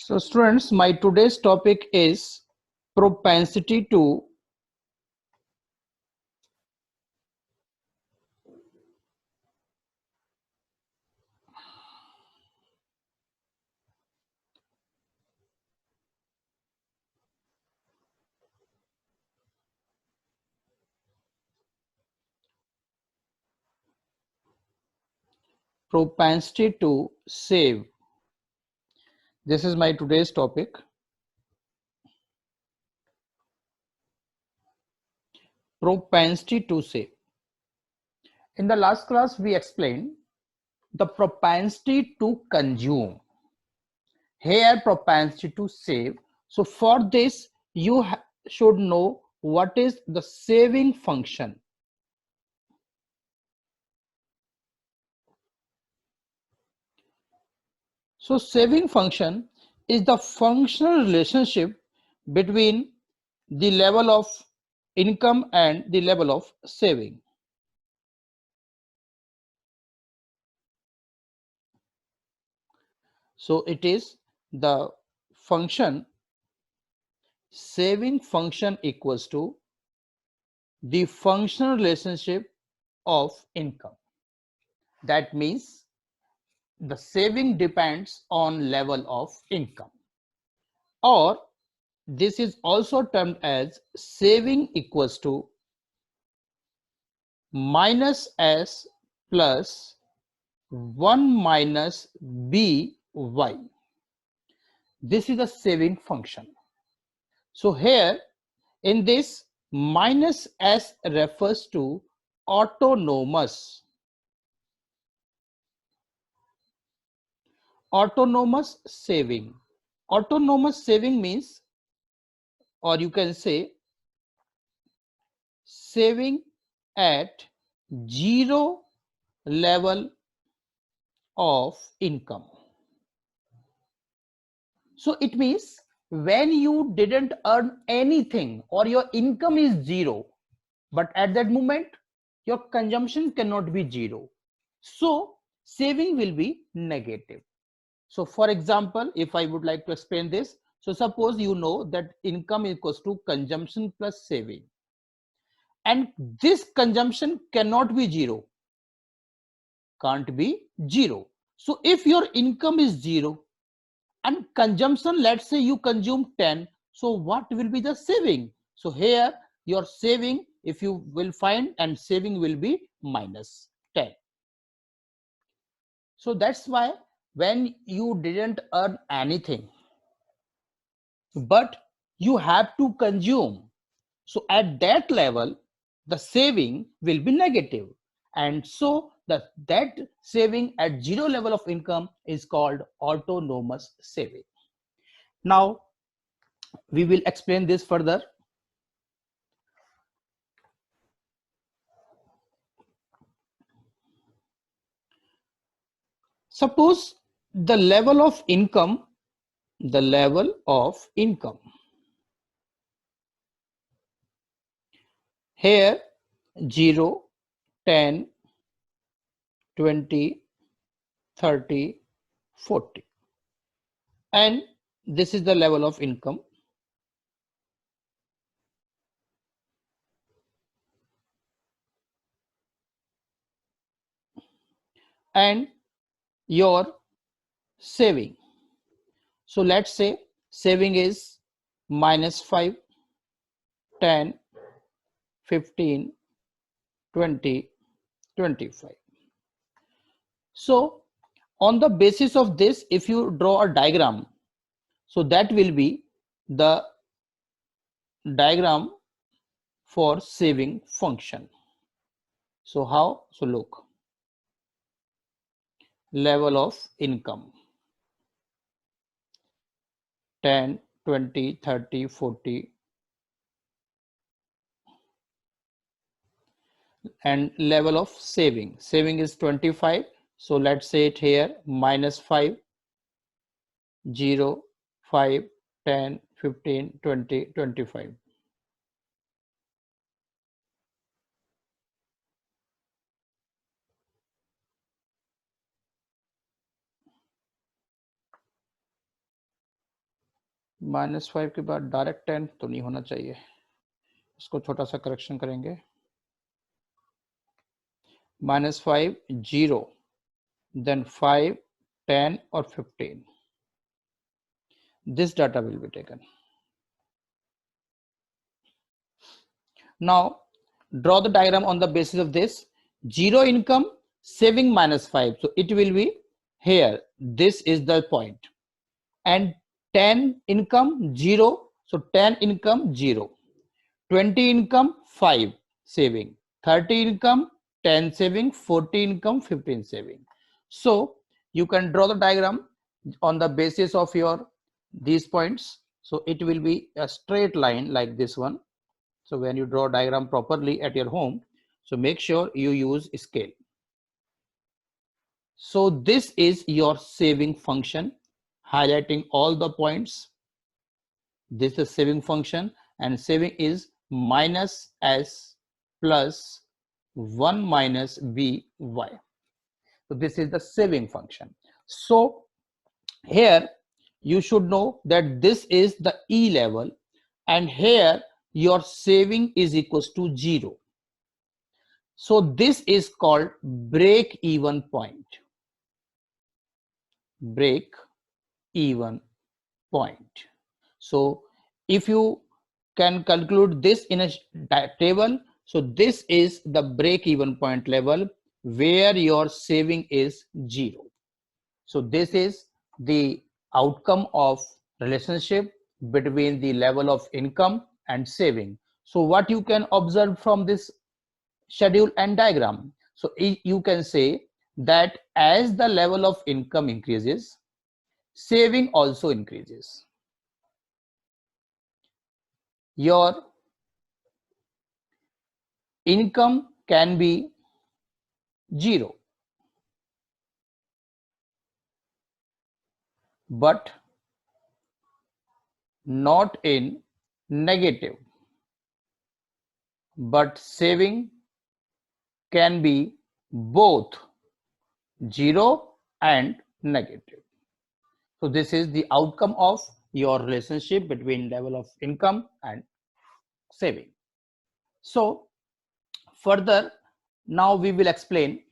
So students, my today's topic is propensity to save. This is my today's topic. Propensity to save. In the last class, we explained the propensity to consume. Here, propensity to save. So for this, you should know what is the saving function. So saving function is the functional relationship between the level of income and the level of saving. So it is the function saving function equals to the functional relationship of income. That means the saving depends on level of income, or this is also termed as saving equals to minus S plus 1 minus by. This is the saving function. So here in this, minus S refers to autonomous saving. Autonomous saving means, or you can say, saving at zero level of income. So it means when you didn't earn anything or your income is zero, but at that moment your consumption cannot be zero, so saving will be negative. So for example, if I would like to explain this, so suppose you know that income equals to consumption plus saving, and this consumption cannot be zero, can't be zero. So if your income is zero and consumption, let's say you consume 10, so what will be the saving? So here your saving, if you will find, and saving will be minus 10. So that's why when you didn't earn anything but you have to consume, so at that level the saving will be negative, and so that saving at zero level of income is called autonomous saving. Now we will explain this further. Suppose the level of income, here 0, 10, 20, 30, 40, and this is the level of income, and your saving. So let's say saving is minus 5, 10, 15, 20, 25. So on the basis of this, if you draw a diagram, so that will be the diagram for saving function. So how? So look, level of income 10, 20, 30, 40, and level of saving is 25. So let's say it here minus 5, 0, 5, 10, 15, 20, 25. -5 के बाद direct 10 तो नहीं होना चाहिए, इसको छोटा सा correction करेंगे। -5 0, then 5 10 or 15. This data will be taken. Now draw the diagram on the basis of this. 0 income, saving -5, so it will be here, this is the point. And 10 income 0, so 10 income 0, 20 income 5 saving, 30 income 10 saving, 40 income 15 saving. So you can draw the diagram on the basis of your these points. So it will be a straight line like this one. So when you draw diagram properly at your home, so make sure you use scale. So this is your saving function, highlighting all the points. This is saving function, and saving is minus s plus 1 minus by. So this is the saving function. So here you should know that this is the E level, and here your saving is equals to 0. So this is called break even point. Break even point. So if you can conclude this in a table, so this is the break even point level where your saving is 0. So this is the outcome of relationship between the level of income and saving. So what you can observe from this schedule and diagram, so you can say that as the level of income increases, saving also increases. Your income can be 0, but not in negative, but saving can be both 0 and negative. So this is the outcome of your relationship between level of income and saving. So further, now we will explain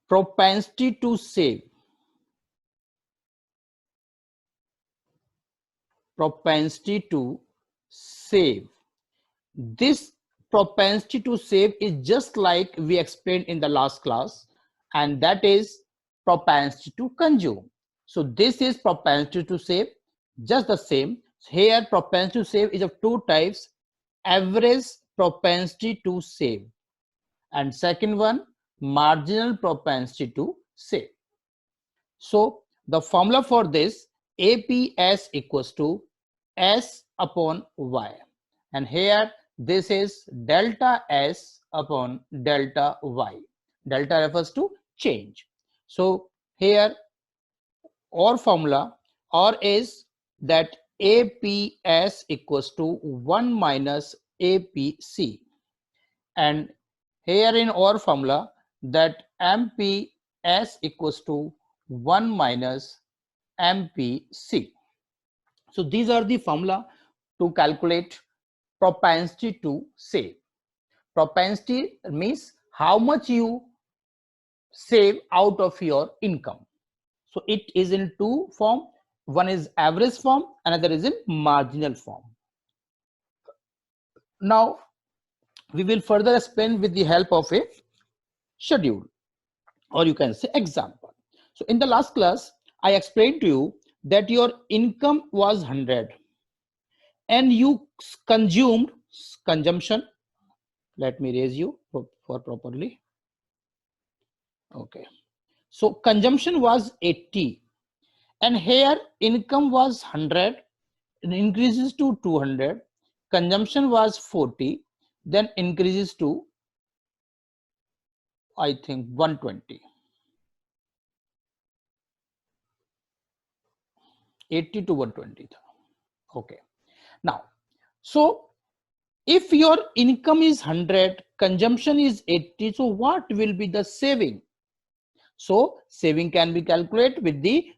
propensity to save. Propensity to save. This propensity to save is just like we explained in the last class, and that is propensity to consume. So this is propensity to save, just the same. Here propensity to save is of two types: average propensity to save, and second one, marginal propensity to save. So the formula for this, APS equals to S upon Y, and here this is delta S upon delta Y. Delta refers to change. So here our formula or is that APS equals to 1 minus APC, and here in our formula that MPS equals to 1 minus MPC. So these are the formula to calculate propensity to save. Propensity means how much you save out of your income. So it is in two form. One is average form, another is in marginal form. Now we will further explain with the help of a schedule, or you can say example. So in the last class, I explained to you that your income was 100 and you consumed consumption. Let me raise you for properly. Okay. So consumption was 80 and here income was 100, it increases to 200, consumption was 40, then increases to I think 120. 80 to 120. Okay. Now, so if your income is 100, consumption is 80, so what will be the saving? So saving can be calculated with the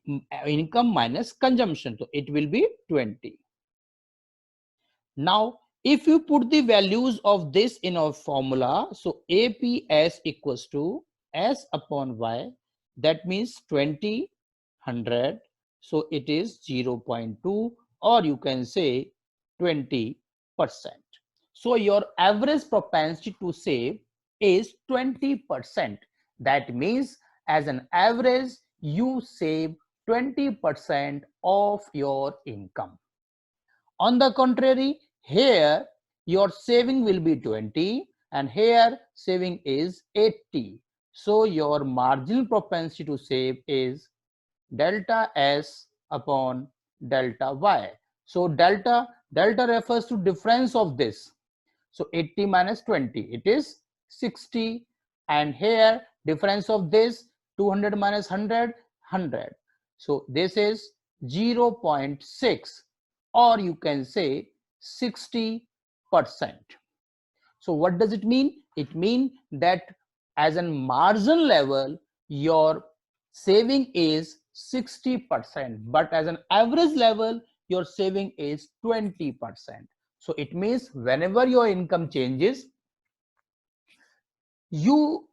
income minus consumption. So it will be 20. Now, if you put the values of this in our formula, so APS equals to S upon Y, that means 20, 100. So it is 0.2, or you can say 20%. So your average propensity to save is 20%. That means as an average, you save 20% of your income. On the contrary, here your saving will be 20 and here saving is 80. So your marginal propensity to save is delta S upon delta Y. So delta refers to difference of this. So 80 minus 20, it is 60. And here difference of this 200 minus 100, 100. So this is 0.6, or you can say 60%. So what does it mean? It means that as a margin level, your saving is 60%, but as an average level, your saving is 20%. So it means whenever your income changes, you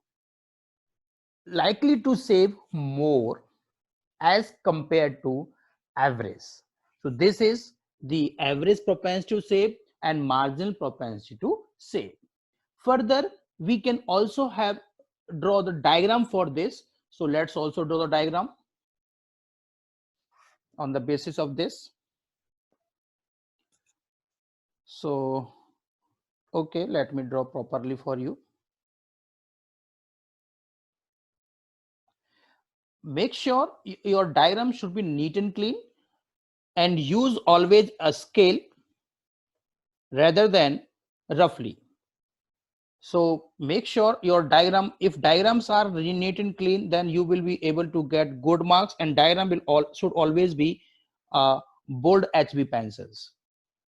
likely to save more as compared to average. So this is the average propensity to save and marginal propensity to save. Further, we can also draw the diagram for this. So let's also draw the diagram on the basis of this. So, okay, let me draw properly for you. Make sure your diagram should be neat and clean, and use always a scale rather than roughly. So make sure your diagram, if diagrams are neat and clean, then you will be able to get good marks, and diagram should always be bold HB pencils.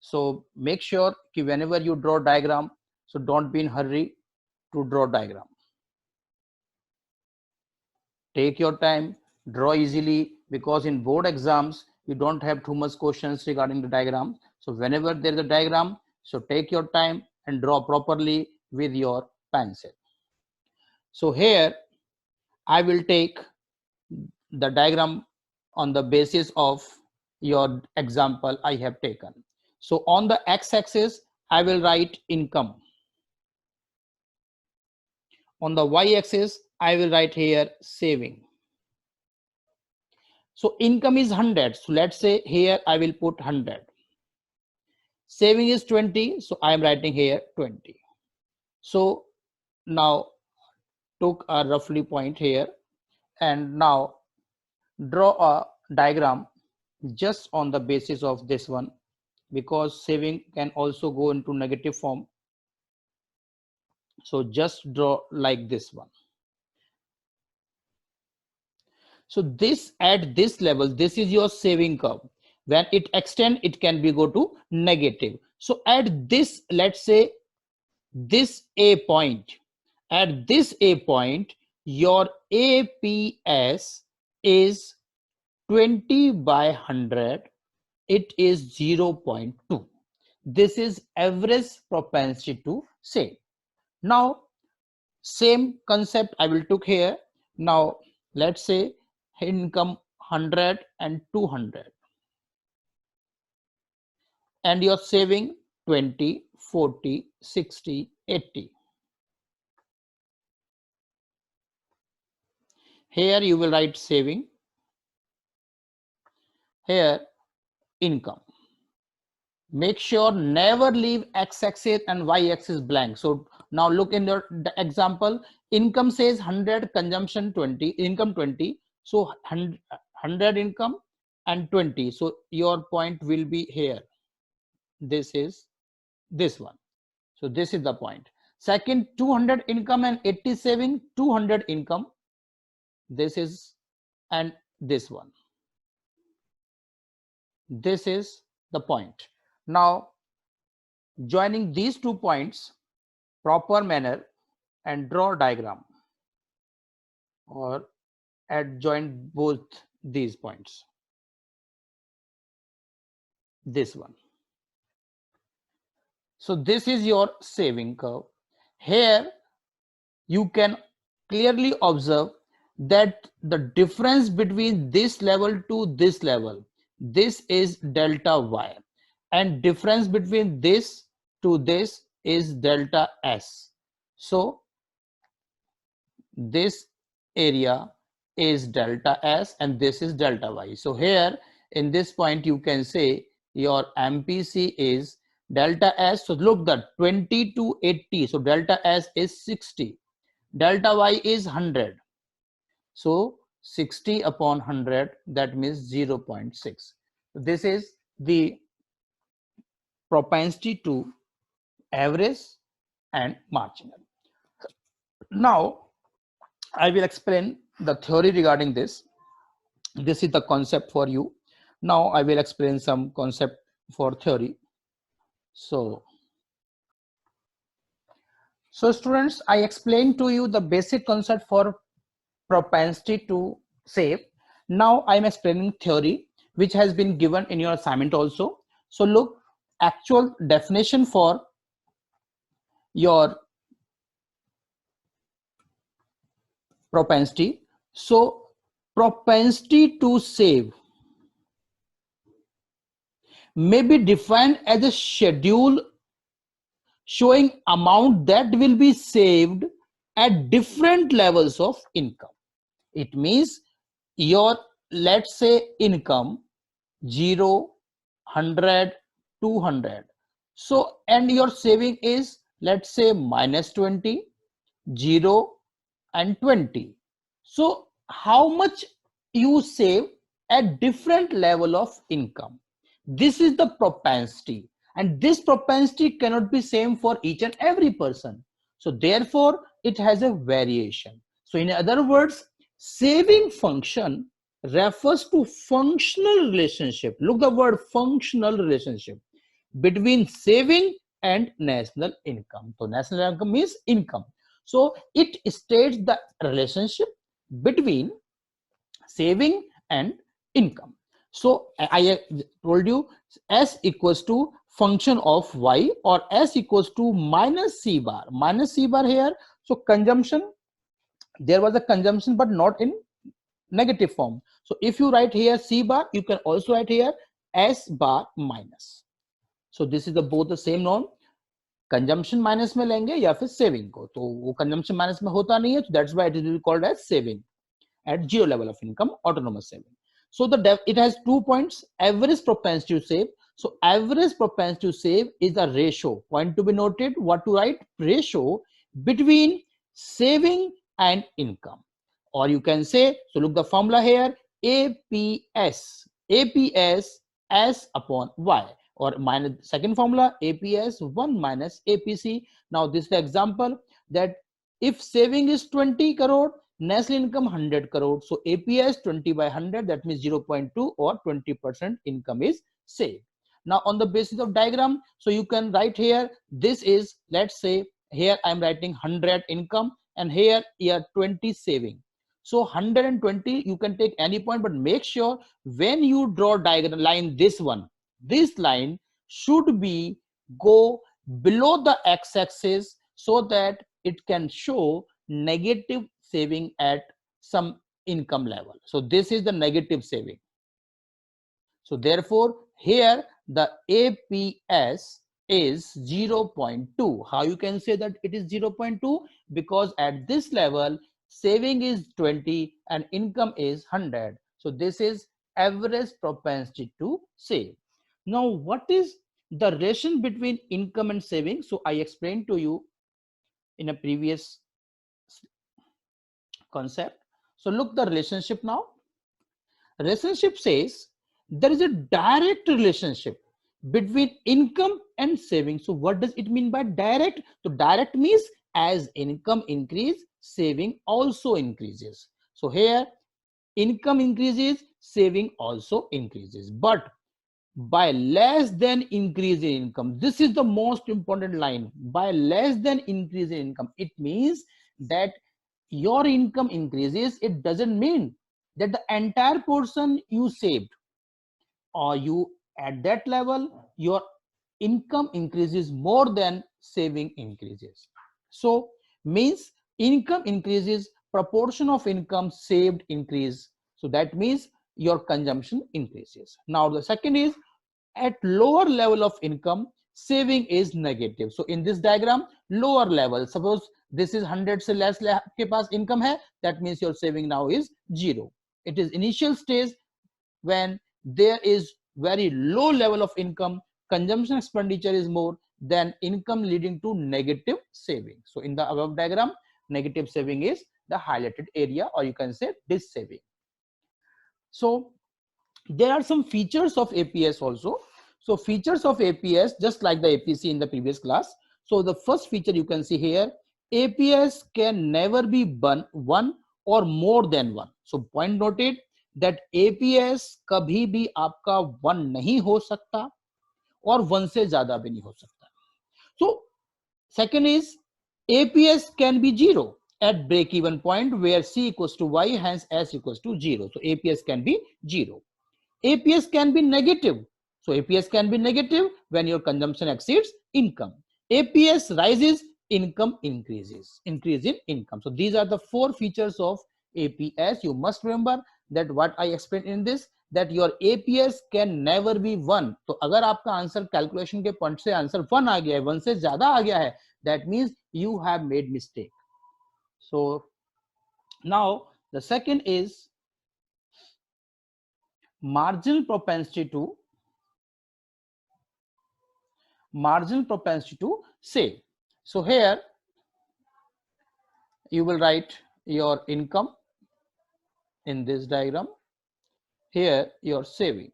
So make sure whenever you draw diagram, so don't be in hurry to draw diagram. Take your time, draw easily, because in board exams, you don't have too much questions regarding the diagram. So whenever there is a diagram, so take your time and draw properly with your pencil. So here I will take the diagram on the basis of your example I have taken. So on the x-axis, I will write income. On the y-axis, I will write here saving. So income is 100. So let's say here I will put 100. Saving is 20. So I am writing here 20. So now took a roughly point here, and now draw a diagram just on the basis of this one, because saving can also go into negative form. So just draw like this one. So this at this level, this is your saving curve. When it extend, it can be go to negative. So at this, let's say this A point, at this A point, your APS is 20 by 100. It is 0.2. This is average propensity to save. Now, same concept I will took here. Now, let's say income 100 and 200. And you're saving 20, 40, 60, 80. Here you will write saving. Here income. Make sure never leave x-axis and y-axis blank. So now look in the example. Income says 100, consumption 20, income 20. So 100 income and 20. So your point will be here. This is this one. So this is the point. Second, 200 income and 80 saving, 200 income. This is, and this one. This is the point. Now, joining these 2 points proper manner and draw diagram, or adjoin both these points. This one. So this is your saving curve. Here you can clearly observe that the difference between this level to this level, this is delta y, and difference between this to this is delta s. So this area is delta s and this is delta y. So here in this point you can say your MPC is delta s. So look, the 20 to 80, so delta s is 60, delta y is 100. So 60 upon 100, that means 0.6. This is the propensity to average and marginal. Now I will explain the theory regarding this. This is the concept for you. Now I will explain some concept for theory. So students, I explained to you the basic concept for propensity to save. Now I'm explaining theory, which has been given in your assignment also. So look, actual definition for your propensity. So propensity to save may be defined as a schedule showing amount that will be saved at different levels of income. It means your, let's say, income 0, 100, 200. So, and your saving is, let's say, minus 20, 0 and 20. So how much you save at different level of income? This is the propensity, and this propensity cannot be same for each and every person. So therefore it has a variation. So in other words, saving function refers to functional relationship. Look, the word functional relationship between saving and national income. So national income means income. So it states the relationship between saving and income. So I told you S equals to function of Y, or S equals to minus C bar. Minus C bar here. So consumption, there was a consumption but not in negative form. So if you write here C bar, you can also write here S bar minus. So this is the both the same norm. Consumption minus में लेंगे या फिर saving को, तो वो consumption minus में होता नहीं है, so that's why it is called as saving at zero level of income, autonomous saving. So it has 2 points: average propensity to save. So average propensity to save is a ratio, point to be noted, what to write, ratio between saving and income, or you can say, so look the formula here, APS S upon Y, or minus second formula APS 1 minus APC. Now this is the example that if saving is 20 crore, national income 100 crore, so APS 20 by 100, that means 0.2 or 20% income is saved. Now on the basis of diagram, so you can write here, this is, let's say here I'm writing 100 income and here 20 saving. So 120, you can take any point, but make sure when you draw diagram line, this one, this line should be go below the x-axis so that it can show negative saving at some income level. So this is the negative saving. So therefore here the APS is 0.2. How you can say that it is 0.2? Because at this level saving is 20 and income is 100. So this is average propensity to save. Now what is the relation between income and saving? So I explained to you in a previous concept. So look the relationship now. Relationship says there is a direct relationship between income and saving. So what does it mean by direct? So direct means as income increase, saving also increases. So here income increases, saving also increases, but by less than increase in income. This is the most important line. By less than increase in income, it means that your income increases, it doesn't mean that the entire portion you saved or you at that level your income increases more than saving increases. So means income increases, proportion of income saved increase, so that means your consumption increases. Now the second is at lower level of income saving is negative. So in this diagram lower level, suppose this is 100 से less आपके पास income है, that means your saving now is 0. It is initial stage when there is very low level of income, consumption expenditure is more than income, leading to negative saving. So in the above diagram, negative saving is the highlighted area, or you can say this saving. So there are some features of APS also. So features of APS, just like the APC in the previous class. So the first feature you can see here, APS can never be one or more than one. So point noted that APS कभी भी आपका 1 नहीं हो सकता और 1 से ज्यादा भी नहीं हो सकता. So second is APS can be 0 at break even point where C equals to Y, hence S equals to 0. So APS can be 0. APS can be negative. So APS can be negative when your consumption exceeds income. APS rises, income increases, increase in income. So these are the 4 features of APS. You must remember that what I explained in this, that your APS can never be 1. तो अगर आपका answer calculation के point से answer 1 आ गया है, 1 से ज्यादा आ गया है, that means you have made mistake. So now the second is marginal propensity to save. So here you will write your income in this diagram, here your saving.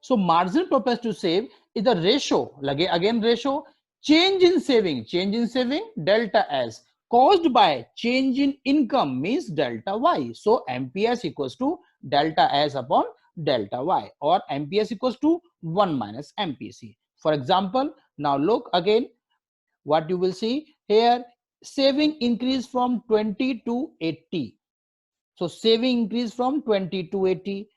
So marginal propensity to save is the ratio, again ratio, change in saving delta S caused by change in income means delta Y. So MPS equals to delta S upon delta Y, or MPS equals to 1 minus MPC. For example, now look again what you will see here, saving increase from 20 to 80. So saving increase from 20 to 80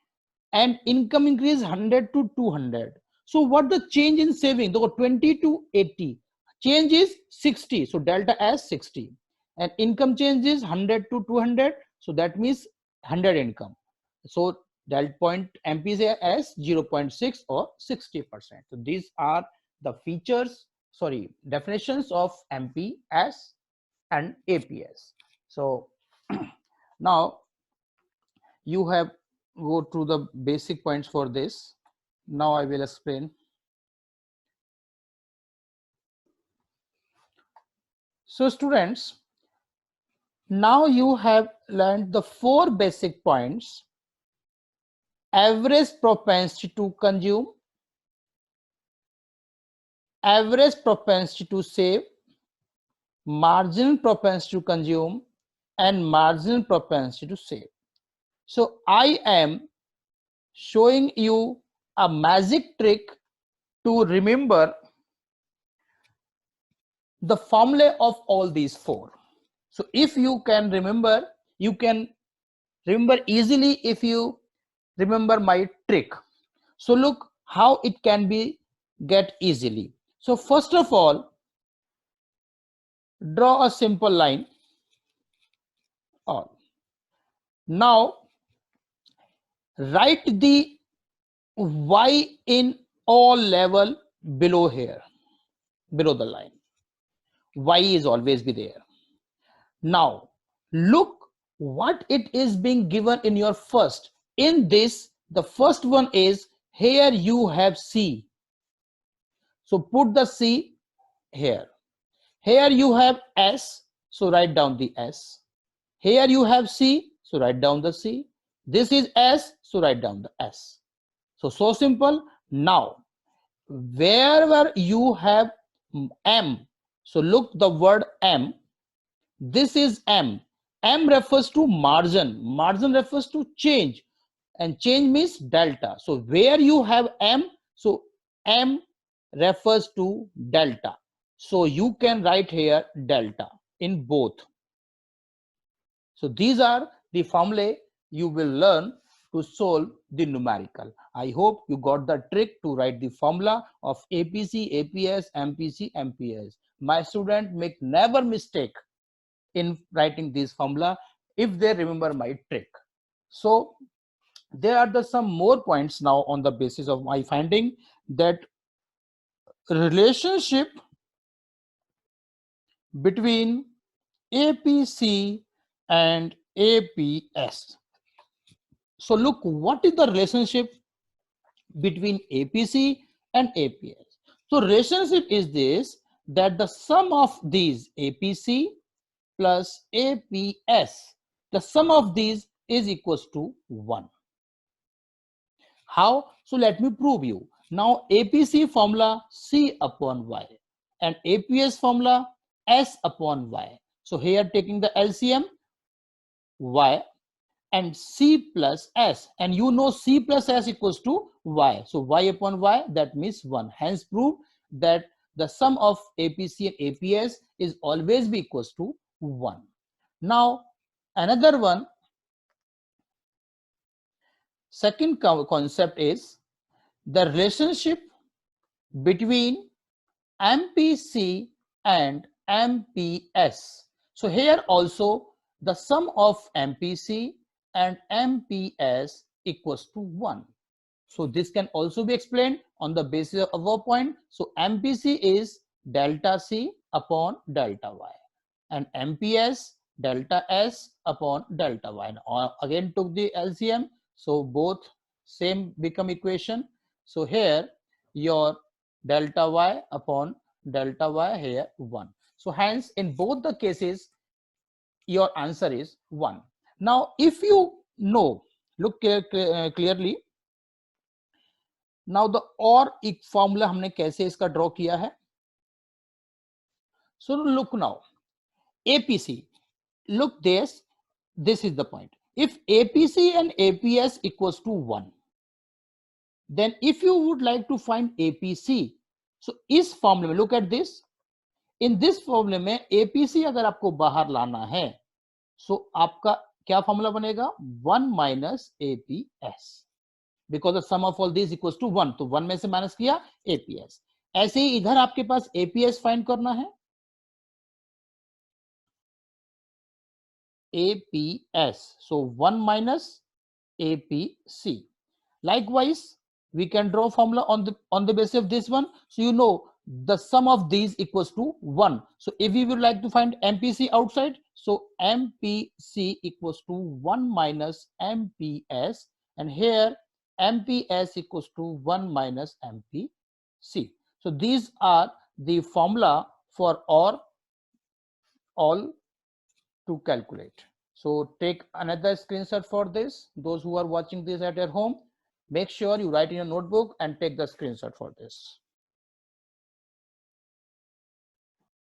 and income increase 100 to 200. So what the change in saving, though 20 to 80, change is 60. So delta S 60, and income change is 100 to 200. So that means 100 income. So delta point MPS as 0.6 or 60%. So these are the features, definitions of MPS and APS. So now you have go through the basic points for this. Now I will explain. So students, now you have learned the 4 basic points: average propensity to consume, average propensity to save, marginal propensity to consume, and marginal propensity to save. So I am showing you a magic trick to remember the formula of all these 4. So if you can remember, you can remember easily if you remember my trick. So look how it can be get easily. So first of all, draw a simple line. All. Now write the Y in all level below here, below the line. Y is always be there. Now look what it is being given in your first. In this, the first one is here you have C. So put the C here. Here you have S. So write down the S. Here you have C. So write down the C. This is S. So write down the S. So simple. Now, wherever you have M, so look the word M. This is M. M refers to margin. Margin refers to change. And change means delta. So where you have M, so M refers to delta. So you can write here delta. in both. So these are the formulae you will learn to solve the numerical. I hope you got the trick to write the formula of APC, APS, MPC, MPS. My student make never mistake in writing this formula if they remember my trick. So there are some more points now on the basis of my finding that relationship between APC and APS. So look, what is the relationship between APC and APS? So relationship is this, that the sum of these APC plus APS, the sum of these is equals to 1. How? So let me prove you. Now APC formula C upon Y and APS formula S upon Y. So here taking the LCM, Y and C plus S, and you know C plus S equals to Y. So Y upon Y, that means 1. Hence prove that the sum of APC and APS is always be equals to 1. Now another one, second concept is the relationship between MPC and MPS. So here also the sum of MPC and MPS equals to 1. So this can also be explained on the basis of our point. So MPC is delta C upon delta Y and MPS delta S upon delta Y. Now, again took the LCM. So both same become equation. So here your delta Y upon delta Y here 1. So hence in both the cases your answer is 1. Now if you know, look clearly. Now the और एक formula हमने कैसे इसका draw किया है? So look now, APC, look this is the point. If APC and APS equals to 1, then if you would like to find APC, so इस formula में look at this, in this formula में APC अगर आपको बाहर लाना है, so आपका क्या formula बनेगा? 1 minus APS, because the sum of all these equals to 1, तो 1 में से माइनस किया APS. ऐसे ही इधर आपके पास APS फाइंड करना है, APS, so 1 minus APC. Likewise, we can draw formula on the basis of this one. So you know the sum of these equals to 1. So if we would like to find MPC outside, so MPC equals to 1 minus MPS, and here MPS equals to 1 minus MPC. So these are the formula for OR all to calculate. So take another screenshot for this. Those who are watching this at your home, make sure you write in your notebook and take the screenshot for this.